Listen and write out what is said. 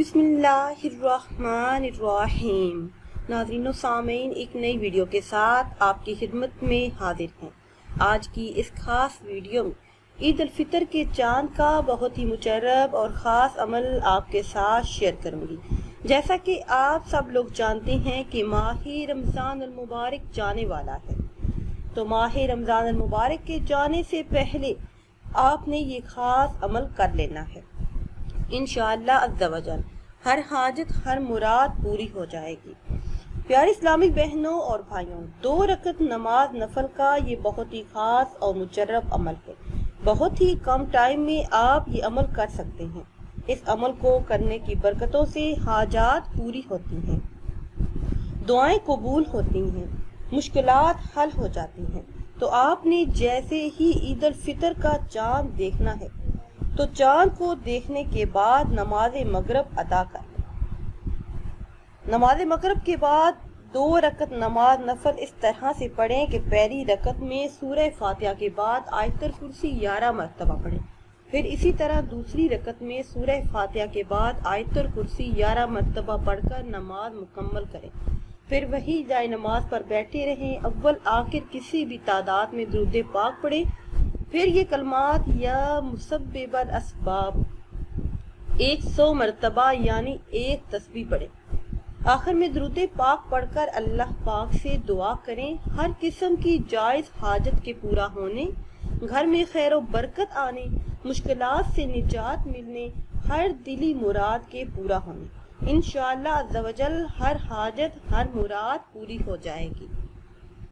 بسم اللہ الرحمن الرحیم۔ ناظرین و سامعین، ایک نئی ویڈیو کے ساتھ آپ کی خدمت میں حاضر ہیں۔ آج کی اس خاص ویڈیو میں عید الفطر کے چاند کا بہت ہی مچرب اور خاص عمل آپ کے ساتھ شیئر کروں گی۔ جیسا کہ آپ سب لوگ جانتے ہیں کہ ماہ رمضان المبارک جانے والا ہے، تو ماہ رمضان المبارک کے جانے سے پہلے آپ نے یہ خاص عمل کر لینا ہے۔ انشاءاللہ عز و جل ہر حاجت ہر مراد پوری ہو جائے گی۔ پیارے اسلامی بہنوں اور بھائیوں، 2 رکعت نماز نفل کا یہ بہت ہی خاص اور مچرب عمل ہے۔ بہت ہی کم ٹائم میں آپ یہ عمل کر سکتے ہیں۔ اس عمل کو کرنے کی برکتوں سے حاجات پوری ہوتی ہیں، دعائیں قبول ہوتی ہیں، مشکلات حل ہو جاتی ہیں۔ تو آپ نے جیسے ہی عید الفطر کا چاند دیکھنا ہے تو چاند کو دیکھنے کے بعد نماز مغرب ادا کر لیں۔ نماز مغرب کے بعد 2 رکعت نماز نفل اس طرح سے پڑھیں کہ پہلی رکعت میں سورہ فاتحہ کے بعد آیت الکرسی 11 مرتبہ پڑھیں، پھر اسی طرح دوسری رکعت میں سورہ فاتحہ کے بعد آیت الکرسی 11 مرتبہ پڑھ کر نماز مکمل کریں، پھر وہی جائے نماز پر بیٹھے رہیں، اول آخر کسی بھی تعداد میں درود پاک پڑھیں، پھر یہ کلمات یا مسبب الاسباب 100 مرتبہ یعنی 1 تسبیح پڑھیں۔ آخر میں درود پاک پڑھ کر اللہ پاک سے دعا کریں، ہر قسم کی جائز حاجت کے پورا ہونے، گھر میں خیر و برکت آنے، مشکلات سے نجات ملنے، ہر دلی مراد کے پورا ہونے۔ انشاءاللہ عز و جل ہر حاجت ہر مراد پوری ہو جائے گی۔